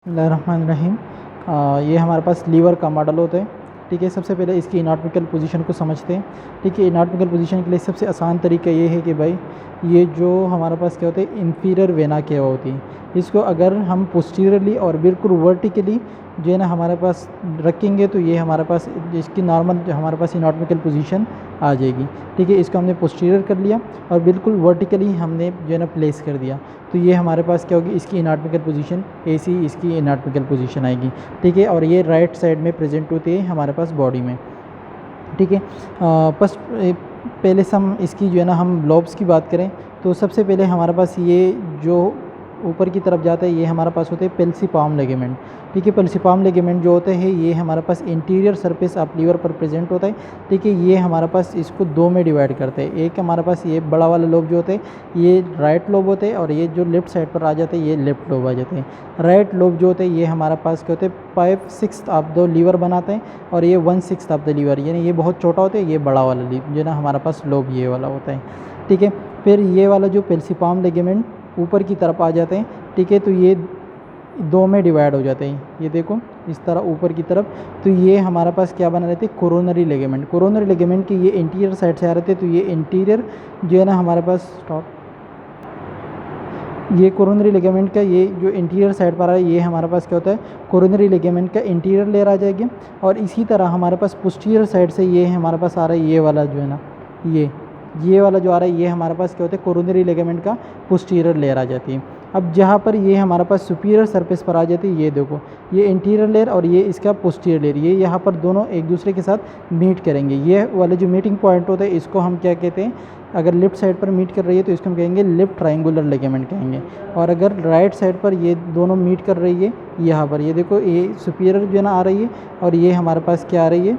बिस्मिल्लाहिर्रहमानिर्रहीम। ये हमारे पास लीवर का मॉडल होता है। ठीक है, सबसे पहले इसकी एनाटॉमिकल पोजीशन को समझते हैं। ठीक है, एनाटॉमिकल पोजीशन के लिए सबसे आसान तरीका ये है कि भाई ये जो हमारे पास क्या होता है, इंफीरियर वेना केवा होती है। इसको अगर हम पोस्टीरियरली और बिल्कुल वर्टिकली जो है ना हमारे पास रखेंगे तो ये हमारे पास इसकी नॉर्मल जो हमारे पास एनाटॉमिकल पोजीशन आ जाएगी। ठीक है, इसको हमने पोस्टीरियर कर लिया और बिल्कुल वर्टिकली हमने जो है ना प्लेस कर दिया, तो ये हमारे पास क्या होगी, इसकी एनाटॉमिकल पोजीशन ऐसी इसकी एनाटॉमिकल पोजीशन आएगी। ठीक है, और ये राइट साइड में प्रेजेंट होती है हमारे पास बॉडी में। ठीक है, बस पहले से हम इसकी जो है ना हम लॉब्स की बात करें तो सबसे पहले हमारे पास ये जो ऊपर की तरफ जाता है ये हमारे पास होते हैं पेल्सिपाम लिगामेंट। ठीक है, पेल्सिपाम लिगामेंट जो होते हैं ये हमारे पास इंटीरियर सरफेस ऑफ लीवर पर प्रेजेंट होता है। ठीक है, ये हमारे पास इसको दो में डिवाइड करते हैं। एक हमारे पास ये बड़ा वाला लोब जो होते हैं ये राइट लोब होते हैं और ये जो लेफ्ट साइड पर आ जाते हैं ये लेफ्ट लोब आ जाते हैं। राइट लोब जो होते हैं ये हमारे पास क्या होते हैं 5/6 ऑफ द लीवर बनाते हैं और ये 1/6 ऑफ द लीवर, यानी ये बहुत छोटा होता है, ये बड़ा वाला लीव जो ना हमारे पास लोब ये वाला होता है। ठीक है, फिर ये वाला जो पेल्सिपाम लिगामेंट ऊपर की तरफ आ जाते हैं। ठीक है, तो ये दो में डिवाइड हो जाते हैं, ये देखो इस तरह ऊपर की तरफ। तो ये हमारे पास क्या बना रहते हैं, कोरोनरी लिगामेंट। कोरोनरी लिगामेंट की ये इंटीरियर साइड से आ रहे थे, तो ये इंटीरियर जो है ना हमारे पास ये कोरोनरी लिगामेंट का ये जो इंटीरियर साइड पर आ रहा है ये हमारे पास क्या होता है, कोरोनरी लिगामेंट का इंटीरियर लेयर आ जाएगी। और इसी तरह हमारे पास पोस्टीरियर साइड से ये हमारे पास आ रहा है ये वाला जो है ना ये वाला जो आ रहा है ये हमारे पास क्या होता है, कोरोनरी लिगामेंट का पोस्टीरियर लेयर आ जाती है। अब जहाँ पर ये हमारे पास सुपीरियर सरफेस पर आ जाती है, ये देखो ये इंटीरियर लेयर और ये इसका पोस्टीरियर लेयर, ये यहाँ पर दोनों एक दूसरे के साथ मीट करेंगे। ये वाले जो मीटिंग पॉइंट होता है इसको हम क्या कहते हैं, अगर लेफ्ट साइड पर मीट कर रही है तो इसको हम कहेंगे लेफ्ट ट्रायंगुलर लिगामेंट कहेंगे। और अगर राइट साइड पर ये दोनों मीट कर रही है यहाँ पर, ये देखो ये सुपीरियर जो है ना आ रही है और ये हमारे पास क्या आ रही है,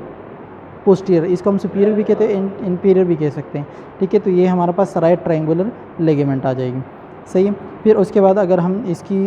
पोस्टीरियर। इसको हम सुपीरियर भी कहते हैं, इंफीरियर भी कह सकते हैं। ठीक है, तो ये हमारे पास राइट ट्रायंगुलर लिगामेंट आ जाएगी। सही है, फिर उसके बाद अगर हम इसकी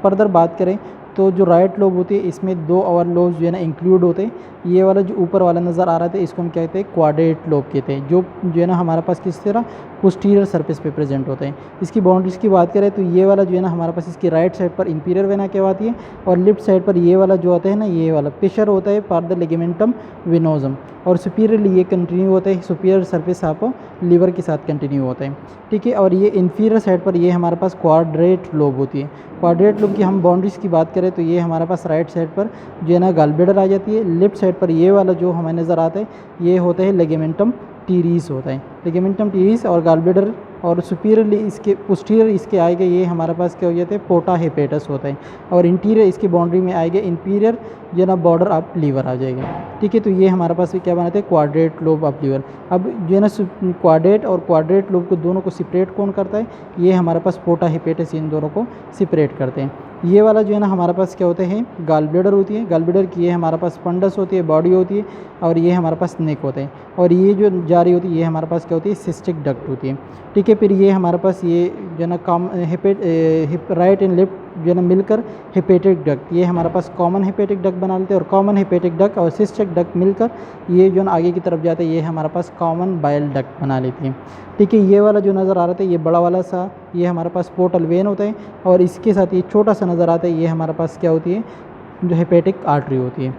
फर्दर बात करें तो जो राइट लोब होती है इसमें दो और लोब्स जो है ना इंक्लूड होते हैं। ये वाला जो ऊपर वाला नज़र आ रहा था इसको हम कहते हैं क्वाड्रेट लोब कहते हैं, जो है ना हमारे पास किस तरह पोस्टीरियर सरफेस पे प्रेजेंट होते हैं। इसकी बाउंड्रीज की बात करें तो ये वाला जो है ना हमारे पास इसकी राइट साइड पर इंफीरियर वेना कहलाती है और लेफ्ट साइड पर ये वाला जो आता है ना ये वाला पिशर होता है फॉर द लिगामेंटम वेनोजम। और सुपीरियरली ये कंटिन्यू होता है, सुपीरियर सरफेस आप लीवर के साथ कंटिन्यू होता है। ठीक है, और ये इंफीरियर साइड पर ये हमारे पास क्वाड्रेट लोब होती है। क्वाड्रेट लोब की हम बाउंड्रीज की बात करें तो ये हमारे पास राइट साइड पर जो है ना गॉलब्लैडर आ जाती है। लेफ्ट साइड पर ये वाला जो हमें नज़र आता है ये होता है लिगामेंटम टीरीस होता है, लिगामेंटम टीरीस। और गॉलब्लैडर और सुपीरियरली इसके पोस्टीरियर इसके आएगा ये हमारे पास क्या हो जाता है, पोर्टा हेपेटस होता है। और इंटीरियर इसकी बाउंड्री में आएगा इंफीरियर जो ना बॉर्डर ऑफ लीवर आ जाएगा। ठीक है, तो ये हमारे पास क्या बनाते हैं, क्वाड्रेट लोब ऑफ लीवर। अब जो है ना क्वाड्रेट और क्वाड्रेट लोब को दोनों को सेपरेट कौन करता है, ये हमारे पास पोर्टा हेपेटस इन दोनों को सेपरेट करते हैं। ये वाला जो है ना हमारे पास क्या होता है, गॉलब्लैडर होती है। गॉलब्लैडर की ये हमारे पास फंडस होती है, बॉडी होती है और ये हमारे पास नेक होता है। और ये जो जारी होती है ये हमारे पास क्या होती है, सिस्टिक डक्ट होती है। ठीक है, फिर ये हमारे पास ये जो है ना राइट एंड लेफ्ट जो है ना मिलकर हेपेटिक डक्ट, ये हमारे पास कॉमन हेपेटिक डक्ट बना लेते हैं। और कॉमन हेपेटिक डक्ट और सिस्टिक डक्ट मिलकर ये जो ना आगे की तरफ जाता है ये हमारे पास कॉमन बाइल डक्ट बना लेती है। ठीक है, ये वाला जो नज़र आ रहा था ये बड़ा वाला सा ये हमारे पास पोर्टल वेन होता है और इसके साथ ये छोटा सा नज़र आता है ये हमारे पास क्या होती है, जो हेपेटिक आर्टरी होती है।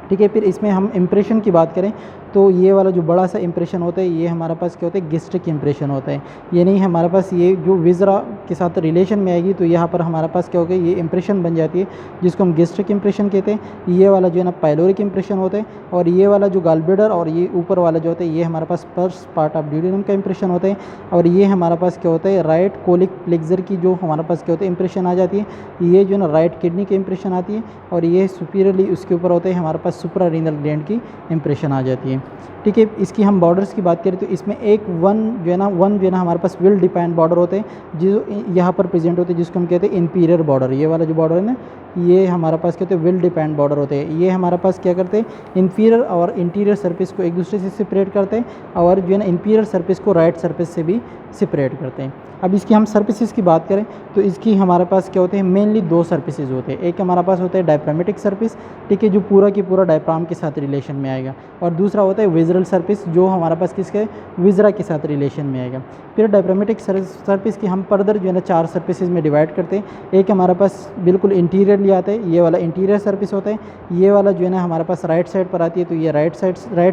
ठीक है, फिर इसमें हम इम्प्रेशन की बात करें तो ये वाला जो बड़ा सा इम्प्रेशन होता है ये हमारे पास क्या होता है, गेस्ट्रिक इम्प्रेशन होता है। ये नहीं हमारे पास ये जो विजरा के साथ रिलेशन में आएगी तो यहाँ पर हमारे पास क्या होगा, ये इम्प्रेशन बन जाती है जिसको हम गेस्ट्रिक इम्प्रेशन कहते हैं। ये वाला जो है ना पाइलोरिक इम्प्रेशन होता है। और ये वाला जो गॉलब्लैडर और ये ऊपर वाला जो होता है ये हमारे पास फर्स्ट पार्ट ऑफ ड्यूडेनम का इम्प्रेशन होता है। और ये हमारे पास क्या होता है, राइट कोलिक प्लेक्सर की जो हमारे पास क्या होता है इम्प्रेशन आ जाती है। ये जो है ना राइट किडनी की इम्प्रेशन आती है और ये सुपीरियरली उसके ऊपर होता है हमारे पास सुप्रा रीनल ग्लैंड की इम्प्रेशन आ जाती है। ठीक है, इसकी हम बॉर्डर्स की बात करें तो इसमें एक वन जो है ना हमारे पास वेल डिफाइंड बॉर्डर होते हैं जो यहाँ पर प्रेजेंट होते हैं जिसको हम कहते हैं इंपीरियर बॉर्डर। ये वाला जो बॉर्डर है ना ये हमारे पास कहते हैं वेल डिफाइंड बॉर्डर होते हैं। ये हमारे पास क्या करते हैं, इंफीरियर और इंटीरियर सरफेस को एक दूसरे से सेपरेट करते हैं और जो है ना इंफीरियर सरफेस को राइट सरफेस से भी सेपरेट करते हैं। अब इसकी हम सर्फेसिस की बात करें तो इसकी हमारे पास क्या होते हैं, मेनली दो सर्फेसिस होते हैं। एक हमारा पास होता है डायफ्रामेटिक सर्फेस, ठीक है, जो पूरा की पूरा डायफ्राम के साथ रिलेशन में आएगा। और दूसरा होता है विजरल सर्फेस जो हमारा पास किसके, विजरा के साथ रिलेशन में आएगा। फिर डायफ्रामेटिक सर्फेस की हम फर्दर जो है ना चार सर्फेसिस में डिवाइड करते हैं। एक हमारे पास बिल्कुल इंटीरियर इंटीरियरली आता है, ये वाला इंटीरियर सरफेस होता है। ये वाला जो है ना हमारे पास राइट साइड पर आती है, तो ये राइट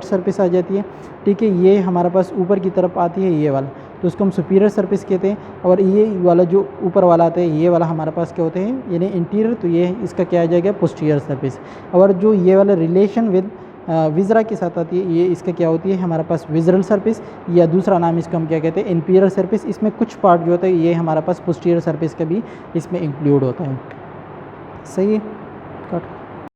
सरफेस आ जाती है, ठीक है। ये हमारे पास ऊपर की तरफ आती है ये वाला, तो उसको हम सुपीरियर सरफेस कहते हैं। और ये वाला जो ऊपर वाला आता है, ये वाला हमारे पास क्या होते हैं, यानी इंटीरियर, तो ये इसका क्या आ जाएगा, पोस्टीरियर सरफेस। और जो ये वाला रिलेशन विद विजरा के साथ आती है, ये इसका क्या होती है हमारे पास, विजरल सरफेस, या दूसरा नाम इसको हम क्या कहते हैं, इंफीरियर सरफेस। इसमें कुछ पार्ट जो होता है ये हमारे पास पोस्टीरियर सरफेस का भी इसमें इंक्लूड होता है। सही है, कट।